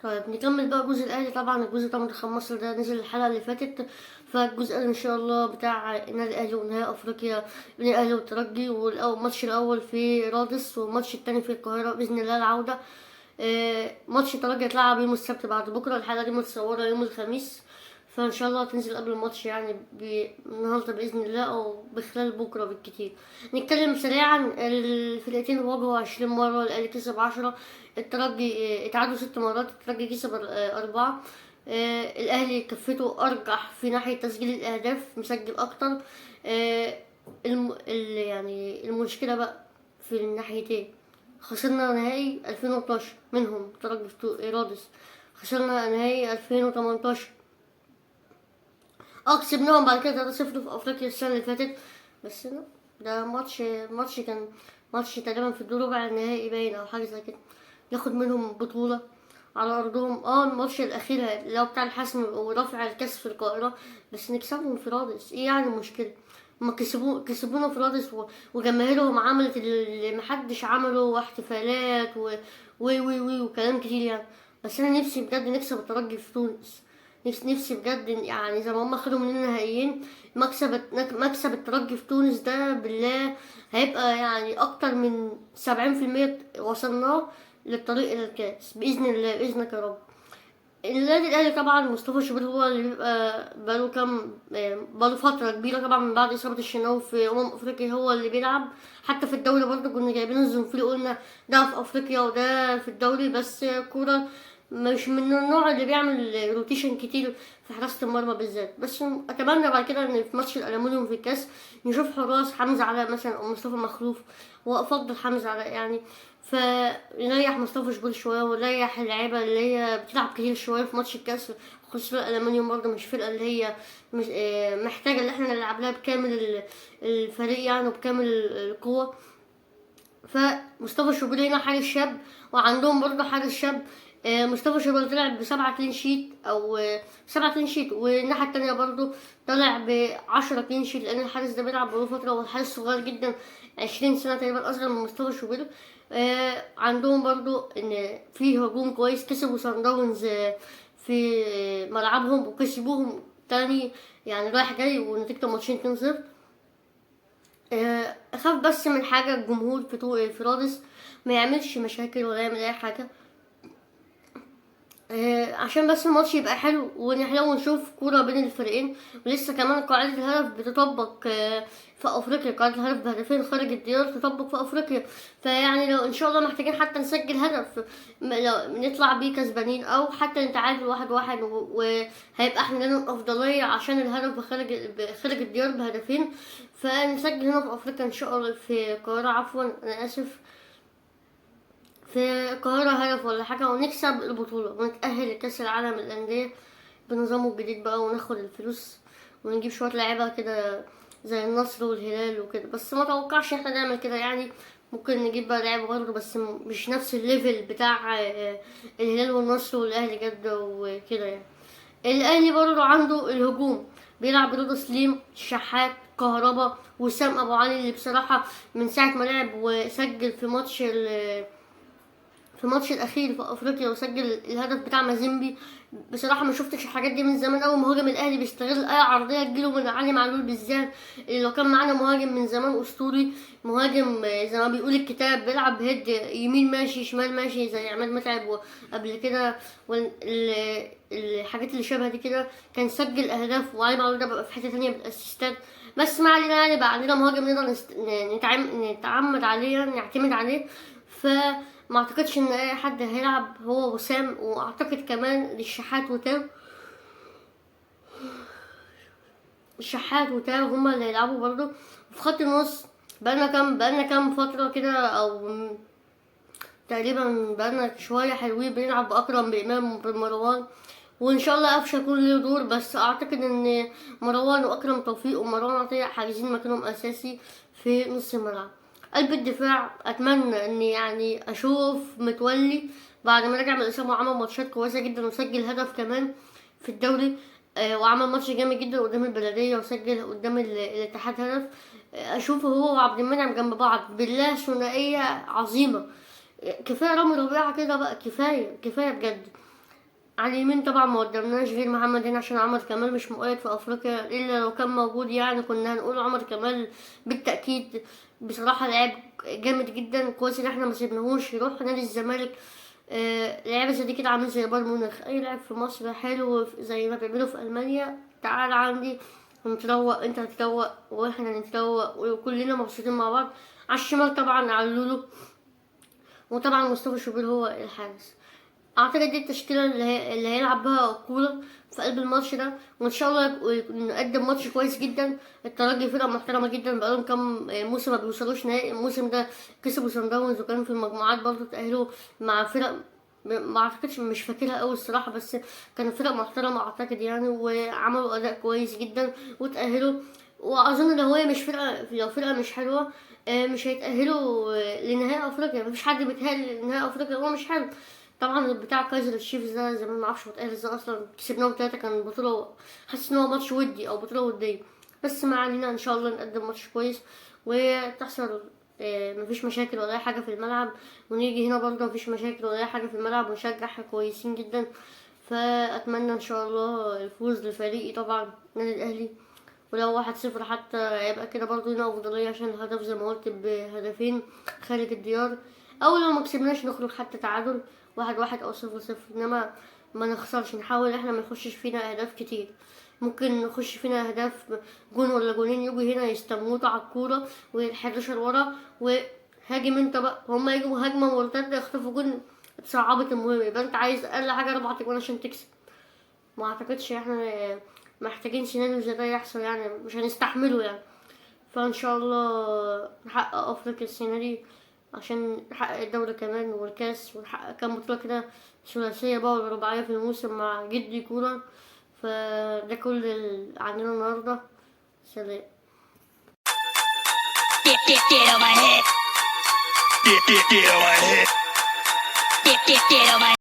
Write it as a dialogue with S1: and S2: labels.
S1: طيب نكمل بقى الجزء الاهلي. طبعا الجزء بتاع منتخب مصر ده نزل الحلقه اللي فاتت، فالجزء ان شاء الله بتاع النادي الاهلي ونهائي افريقيا بين الاهلي والترجي، والماتش الاول في رادس والماتش التاني في القاهره باذن الله العوده. ماتش الترجي هيتلعب يوم السبت بعد بكره، الحلقه دي متصوره يوم الخميس، فان شاء الله تنزل قبل الماتش يعني النهارده باذن الله او بخلال بكره بالكتير. نتكلم سريعا. الفرقتين واجهوا 20 مره، الاهلي كسب 10، الترجي اتعادلوا 6 مرات، الترجي كسب 4. الاهلي كفته ارجح في ناحيه تسجيل الاهداف، مسجل اكتر. يعني المشكله بقى في الناحيتين. خسرنا نهائي 2012 منهم ترجي رادس، خسرنا نهائي 2018 كسبناهم بعد كده 3-0 في افريقيا السنه اللي فاتت. بس ده ماتش كان ماتش تقريبا في الدور ربع النهائي باين او حاجه زي كده، ياخد منهم بطوله على ارضهم. الماتش الاخير اللي هو بتاع الحسم ورفع الكاس في القاهره، بس نكسبهم في رادس ايه يعني المشكله؟ هما كسبونا في رادس وجماهيرهم عملت اللي محدش عمله، واحتفالات وكلام كتير يعني. بس انا نفسي بجد نكسب الترجي في تونس، نفسي بجد يعني زي ما هم خدوا مننا نهائيين. مكسب الترجي في تونس ده بالله هيبقى يعني اكتر من 70% وصلناه للطريق الى الكاس باذن الله، باذنك يا رب. النادي الاهلي طبعا مصطفى شوبير هو اللي بيبقى بقاله فتره كبيره طبعا من بعد اصابه الشناوي في افريقيا، هو اللي بيلعب. حتى في الدوري برضه كنا جايبين الزنفيلي، قلنا ده في افريقيا وده في الدوري، بس كوره مش من النوع اللي بيعمل روتيشن كتير في حراسة المرمى بالذات. بس اتمنى بعد كده ان في ماتش الالومنيوم في الكاس نشوف حراس حمزة علاء مثلا او مصطفى مخلوف، وافضل حمزة علاء يعني. فنريح مصطفى شبول شوية ونريح اللعيبة اللي هي بتلعب كتير شوية في ماتش الكاس، خصوصا الالومنيوم برضه مش فرقة اللي هي مش محتاجة ان احنا نلعب لها بكامل الفريق يعني وبكامل القوة. فمصطفى شوبير هنا حارس شاب، وعندهم برضه حارس شاب. مصطفى شوبير طلع ب7 كلين شيت او 7 كلين شيت، والناحية التانية برضه طلع ب10 كلين شيت، لان الحارس ده بيلعب بقاله فترة والحارس صغير جدا، 20 سنة تقريبا اصغر من مصطفى شوبير. عندهم برضه ان في هجوم كويس، كسبوا صن داونز في ملعبهم وكسبوهم تاني يعني رايح جاي، ونتيجة الماتشين 2-0. اخاف بس من حاجه، الجمهور في رادس ما يعملش مشاكل ولا يعمل اي حاجه، عشان بس الماتش يبقى حلو ونحلو ونشوف كوره بين الفريقين. ولسه كمان قاعده الهدف بتطبق في افريقيا، قاعده الهدف بهدفين خارج الديار تطبق في افريقيا. فيعني لو ان شاء الله محتاجين حتى نسجل هدف لو نطلع بيه كسبانين، او حتى نتعادل 1-1 وهيبقى احنا لنا الافضليه عشان الهدف خارج الديار بهدفين. فنسجل هنا في افريقيا ان شاء الله، في القاهره عفوا انا اسف، في القاهرة هدف ولا حاجة ونكسب البطولة ونتأهل لكأس العالم للأندية بنظامه الجديد بقى، وناخد الفلوس ونجيب شوية لعيبة كده زي النصر والهلال وكده. بس ما توقعش احنا نعمل كده يعني، ممكن نجيب بقى لعيبة برضه بس مش نفس الليفل بتاع الهلال والنصر والأهلي جدة وكده يعني. الأهلي برضه عنده الهجوم، بيلعب رضا سليم، شحات، كهربا، وسام أبو علي، اللي بصراحة من ساعة ما لعب وسجل في الماتش الاخير في افريقيا وسجل الهدف بتاع مازيمبي، بصراحه ما شفتش الحاجات دي من زمان قوي. مهاجم الاهلي بيستغل اي عرضيه تجيله من علي معلول بالذات. لو كان معانا مهاجم من زمان اسطوري، مهاجم زي ما بيقول الكتاب بيلعب بهيد، يمين ماشي شمال ماشي زي عماد متعب قبل كده، الحاجات اللي شبه دي كده، كان سجل اهداف. وعلي معلول ده بقى في حته تانية بالاسيستات. بس ما علينا يعني، بقى عندنا مهاجم نقدر نتعمد عليه يعني نعتمد عليه. ما اعتقدش ان اي حد هيلعب هو وسام، واعتقد كمان الشحات وتاو هما اللي هيلعبوا برضو. في خط النص بقالنا كام فترة كده، او تقريبا بقالنا شوية حلوين بنلعب بأكرم بإمام وبمروان، وإن شاء الله قفشة يكون له دور. بس أعتقد إن مروان وأكرم توفيق ومروان عطية حاجزين مكانهم أساسي في نص الملعب. قلب الدفاع أتمنى إني يعني أشوف متولي بعد ما رجع من الإصابة وعمل ماتشات كويسة جدا وسجل هدف كمان في الدوري. وعمل ماتش جامد جدا قدام البلدية وسجل قدام الاتحاد هدف. أشوفه هو وعبد المنعم جنب بعض، بالله ثنائية عظيمة. كفايه رامي ربيعه كده بقى، كفايه بجد. على اليمين طبعا ما قدمناش غير محمد هنا عشان عمر كمال مش مؤيد في افريقيا، الا لو كان موجود يعني كنا هنقول عمر كمال بالتاكيد. بصراحه لعب جامد جدا، كويس ان احنا ما سيبناهوش يروح نادي الزمالك. لعيبه زي دي كده عاملين زي بايرن ميونخ، اي لاعب في مصر حلو زي ما بيعملوا في المانيا تعال عندي نتروق، انت هتروق واحنا نتروق وكلنا مبسوطين مع بعض. على الشمال طبعا علولو، وطبعا مصطفى شوبير هو الحارس. اعتقد دي التشكيله اللي هيلعب بها كولر في قلب الماتش ده، وان شاء الله نقدم ماتش كويس جدا. الترجي فرقه محترمه جدا، بقالهم كام موسم ما بيوصلوش نهائي. الموسم ده كسبوا سان داونز وكانوا في المجموعات برضه تاهلوا مع فرق ما اعتقدش، مش فاكرها قوي الصراحه، بس كانوا فرق محترمه اعتقد يعني، وعملوا اداء كويس جدا وتاهلوا. واظن لو هي مش فرقه، لو فرقه مش حلوه مش هيتاهلوا لنهائي افريقيا. مفيش حد بيتاهل لنهائي افريقيا هو مش حلو. طبعا بتاع كايزر تشيفز ده زمان ما اعرفش متأهل ازاي اصلا، كسبناهم 3، كان بطولة، حاسس ان هو ماتش ودي او بطولة ودية. بس ما علينا، ان شاء الله نقدم ماتش كويس وتحصل مفيش مشاكل ولا اي حاجة في الملعب، ونيجي هنا برضه مفيش مشاكل ولا اي حاجة في الملعب ونشجع كويسين جدا. فاتمنى ان شاء الله الفوز لفريقي طبعا النادي الاهلي، ولو 1-0 حتى يبقى كده برضه لنا افضلية عشان الهدف زي ما قلت بهدفين خارج الديار، او لو ما كسبناش نخرج حتى تعادل 1-1 او 0-0، انما ما نخسرش. نحاول احنا ما يخشش فينا اهداف كتير، ممكن نخش فينا اهداف جون ولا جونين يجوا هنا يستموتوا على الكورة وال11 ورا وهاجم انت بقى، هما يجوا هجمة مرتدة يخطفوا جون، اتصعبت المهم. يبقى انت عايز اقل حاجة 4 جوان عشان تكسب. ما اعتقدش احنا محتاجين سيناريو زي ده يحصل يعني، مش هنستحمله يعني. فان شاء الله نحقق افريقيا السنه دي عشان نحقق الدوري كمان والكاس، ونحقق كام بطوله كده ثلاثيه بقى ولا رباعيه في الموسم مع جدي كوره. فده كل اللي عندنا النهارده. سلام.
S2: Get on my head. Get on my head. Get on my